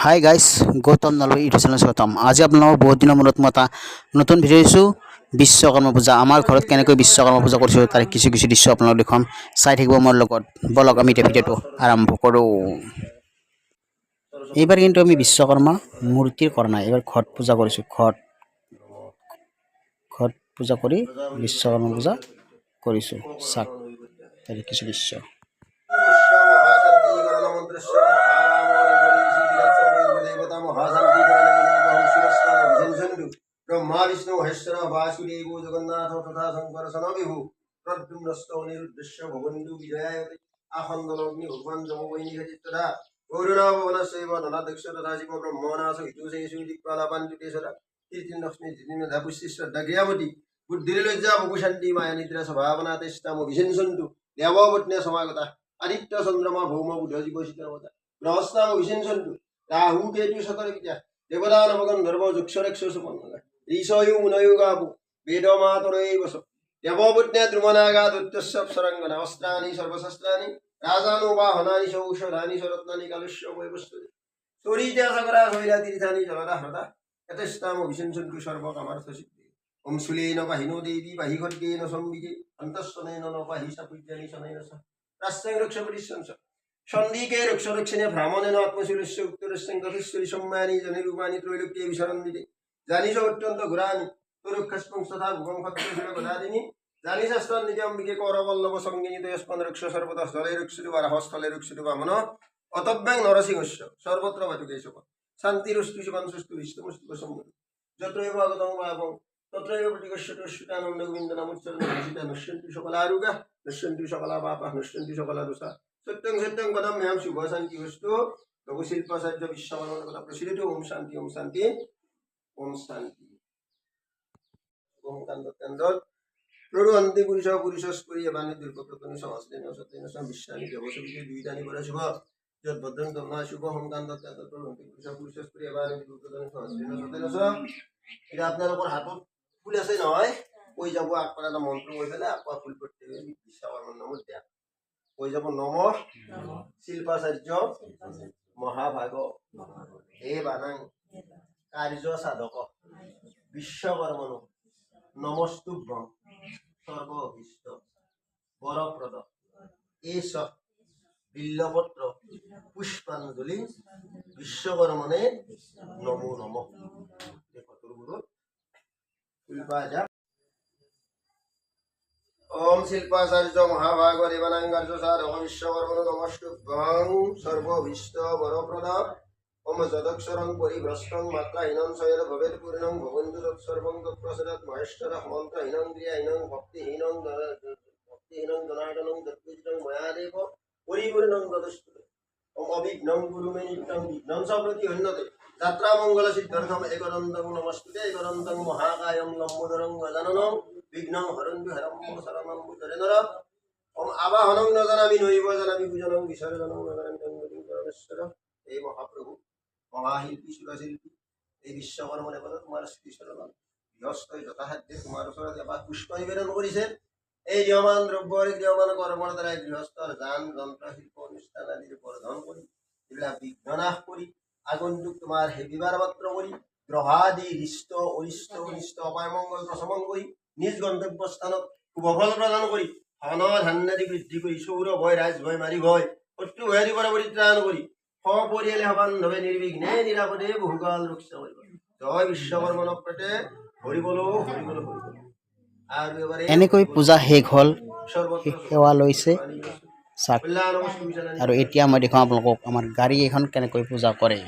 Hi guys, Gautam Nalbari YouTube channel স্বাগতম। আজি আপোনালোকক বহুত দিনৰ মূৰত মই এটা নতুন ভিডিঅ' দিছোঁ। বিশ্বকৰ্মা পূজা আমাৰ ঘৰত কেনেকৈ বিশ্বকৰ্মা পূজা কৰিছোঁ তাৰে কিছু দৃশ্য আপোনালোকক দেখুৱাম। চাই থাকিব মোৰ লগত। বলক আমি এতিয়া ভিডিঅ'টো আৰম্ভ কৰোঁ। এইবাৰ কিন্তু আমি বিশ্বকৰ্মা মূৰ্তিৰ কৰা নাই, এইবাৰ ঘট পূজা কৰিছোঁ। ঘট পূজা কৰি বিশ্বকৰ্মা পূজা কৰিছোঁ। চাওক তাৰে কিছু দৃশ্য। ब्रह्मा विष्णु महेश्वर वासुदेव जगन्नाथ तथा शंकर सनविभु प्रद्युम्नस्त अनिरुद्धस्य भवन्तु विजयाय आखंडलग्नि भगवान जमवैनि हरितदा गौरव वनस्यैव ननादक्ष तथा शिव ब्रह्मणास हितुसेषु दिक्पालापान्वितेश्वरा कीर्तिर्लक्ष्मी जितिमेधा पुष्टिश्रद्धा क्रियावती बुद्धिर्लज्जा बहुशान्ति माया निद्रा स्वभावना तेष्टामो विशंसन्तु देवपत्न्या समागता आदित्य चन्द्रमा भौम बुध जीव सीतावता ग्रहस्नाम विशंसन्तु राहु केतु सकलविद्या देवता नमगन धर्म जुक्षरक्ष सुपन्नगा ईशयु मुनयु गापु वेदमातरैवस देवपत्न्या द्रुमनागा दुत्यस्सप्सरंगना वस्त्राणि सर्वशस्त्राणि राजानो वाहनानि सौषधानि सरत्नानि कालस्य वैवस्तुति सूरीत्या सकरा शैला तीर्थानि जलदा ह्रदा यतस्तामो विशंसन्तु सर्वकामार्थसिद्धि ओम सुलेन पाहिनो देवी पाहि खड्गेन संविजे अन्तस्सनेन न पाहि सपूज्यानि शनैन स राष्ट्रं रक्षपरिशंस सन्धिके रक्षरक्षणे भ्रामणेन आत्मशूलस्य उत्तरस्य गतिश्वरी सम्मानि जनिरूपानि त्रैलोक्ये विशरन्दिते जानिष अत्यंत घुरानि तुरुक्षस्पं तथा भुवं खत्तशिर गदादिनि जानिषस्तान् निज अंबिके कौरवल्लभ संगिनी तयस्पन् रक्ष सर्वतः स्थले रक्षितु वारहस्थले रक्षितु वामन अतभ्यं नरसिंहस्य सर्वत्र वातुकेशव शान्तिरुस्तु शिवं सुस्तु विष्णुमुस्तु सम्मुति यत्रैव आगतं पापं तत्रैव प्रतिगच्छतु श्रुतानन्द गोविन्दनामुच्चारणं हसिता नश्यन्तु सकलारुगा नश्यन्तु सकला पापाः नश्यन्तु सकला दोषा सत्यं सत्यं वदामि मह्यं शुभ शान्ति वस्तु लघुशिल्पाचार्य विश्वकर्मा कथा प्रसिद्धि ओम शान्ति ओम शान्ति ओम शान्ति ओम कांदोत प्रभु अंति पुरुष पुरुषस्परि एबानि दुर्गप्रतनि समासदेन सत्येन सम विश्वानि देवसविके दुइदानि परशुभ यत् भद्रं तन्ना शुभ ओम कांदोत प्रभु अंति पुरुष पुरुषस्परि एबानि दुर्गप्रतनि समासदेन सत्येन सम এটা আপোনালোকৰ হাতত ফুল আছে নহয় কৈ যাব আকপাৰ এটা মন্ত্ৰ কৈ পেলাই আকপাৰ ফুল পড়তে বিশ্বকৰ্মাৰ নামত দিয়া কৈ যাব নমঃ শিল্পাচাৰ্য মহাভাগ হে বানাং কার্য সাধক বিশ্বকর্মণ নমস্তুভ্যং সর্বভীষ্ট বরপ্রদ এস বিল্লপত্র পুষ্পাঞ্জলি বিশ্বকর্মণে নমো নমঃ ओम शिल्पाचार्य महाभाग देवानांगार्य साधक विश्वकर्मण नमस्तुभ्यं सर्वभीष्ट वरप्रद ओम जदक्षरं परिभ्रष्टं मात्राहीनं सयद भवेत् पूर्णं भवन्तु तत्सर्वं तत्प्रसादात् महेश्वर मन्त्रहीनं क्रियाहीनं भक्तिहीनं जनार्दनं तद्विष्टं मया देव परिपूर्णं तदस्तु ओम अविघ्नं कुरु मे नित्यं विघ्नं च प्रतिहन्यते যাত্রা মঙ্গল সিদ্ধার্থম একদন্তং নমস্তুতে একদন্তং মহাকায়ং লম্বোদরং গজাননং বিঘ্নং হরন্তু হরম শরণং বুধরেনর ওম আবাহনং ন জানামি নৈব জানামি পূজনং বিসর্জনং ন জানামি পরমেশ্বর এই মহাপ্রভু মহাশিল্পী সুরশিল্পী এই বিশ্বকর্মা দেৱতা তোমাৰ স্মৃতিচৰণত গৃহস্থই যথাসাধ্যে তোমাৰ ওচৰত এবাৰ পুষ্প নিবেদন কৰিছে এই নিয়মান দ্ৰব্যৰ নিয়মান কৰ্মৰ দ্বাৰাই গৃহস্থৰ যান যন্ত্ৰ শিল্প অনুষ্ঠান আদিৰ বৰ্ধন কৰি এইবিলাক বিঘ্ননাশ কৰি আগন্তুক তোমার হেবিবার মাত্র করি গ্রহাদি হৃষ্ট অরিষ্ট অনিষ্ট অপায় মঙ্গল প্রশমন করি নিজ গন্তব্য স্থানত শুভফল প্রদান করি ধন ধান্যাদি বৃদ্ধি করি সৌর ভয় রাজ ভয় মারি ভয় শত্রু ভয়াদি পৰা পৰিত্ৰাণ কৰি সপৰিয়ালে সবান্ধৱে নিৰ্বিঘ্নে নিৰাপদে বহুকাল ৰক্ষা কৰিব জয় বিশ্বকৰ্মণ পেটে হৰিবলো হৰিবলো হৰিবলো আৰু এবাৰে এনেকৈ পূজা শেষ হ'ল, সেৱা লৈছে চাওক। আৰু এতিয়া মই দেখুৱাম আপোনালোকক আমাৰ গাড়ী এখন কেনেকৈ পূজা কৰে।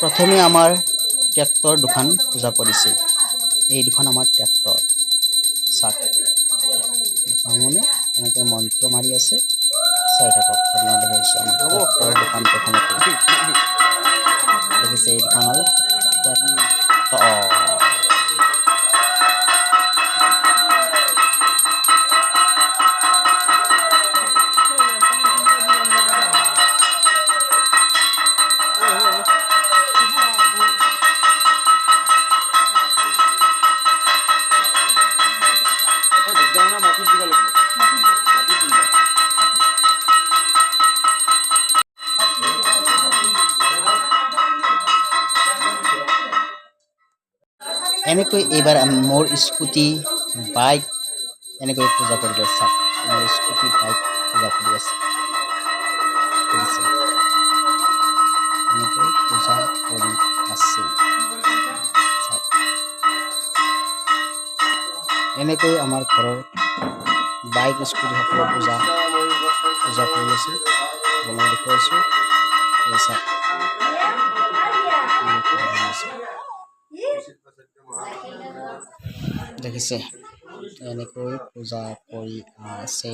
প্ৰথমে আমাৰ ট্ৰেক্টৰ দুখন পূজা কৰিছে। এই দুখন আমাৰ ট্ৰেক্টৰ চাওক। বামুণে এনেকৈ মন্ত্ৰ মাৰি আছে, চাই থাকক। আপোনালোকে দেখিছে আমাৰ ট্ৰেক্টৰ দুখন প্ৰথমতে দেখিছে। এই দুখন হ'ল ট্ৰেক্টৰ। এনেকৈ এইবাৰ মোৰ স্কুটি বাইক এনেকৈ পূজা কৰি আছে মোৰ স্কুটি বাইক পূজা কৰি আছে এনেকৈ পূজা কৰি আছে এনেকৈ আমাৰ ঘৰৰ বাইক স্কুটি সকলো পূজা কৰি আছে মই দেখুৱাইছোঁ দেখিছে এনেকৈ পূজা কৰি আছে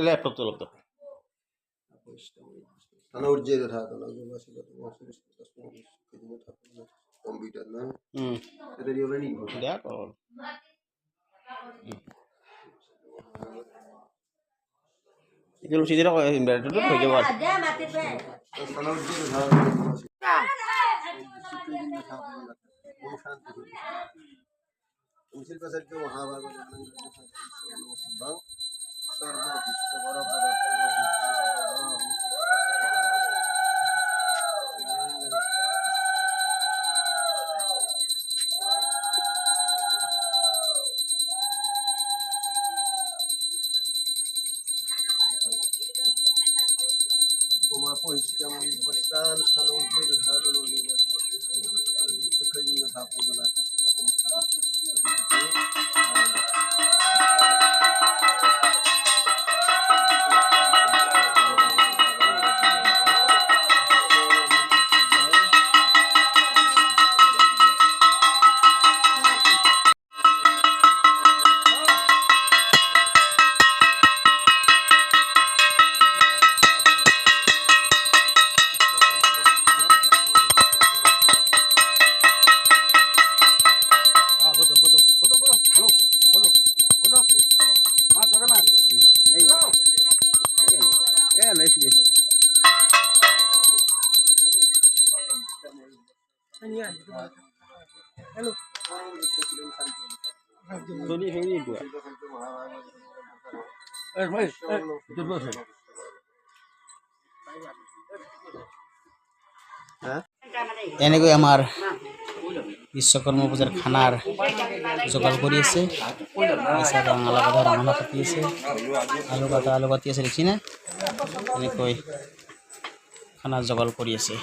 ল্যাপটপটো অলপ কম্পিউটার না হুম এটা দিয়ে নি দেখ এগুলো সিধে ইনভার্টারটা হয়ে যাবে এনেকৈ আমাৰ বিশ্বকৰ্মা পূজাৰ খানাৰ যোগাৰ কৰি আছে ৰঙালাও কাটি আছে আলু কাটি আছে দেখছি না এনেকৈ খানাৰ যোগাৰ কৰি আছে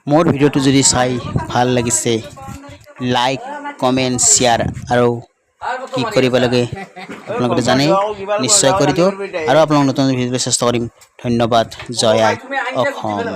মোৰ ভিডিঅ'টো যদি চাই ভাল লাগিছে লাইক কমেণ্ট শ্বেয়াৰ আৰু কি কৰিব লাগে আপোনালোকে জানে নিশ্চয় কৰি দিয়ক আৰু আপোনালোক নতুন ভিডিঅ' চেষ্টা কৰিম ধন্যবাদ জয় আই অসম।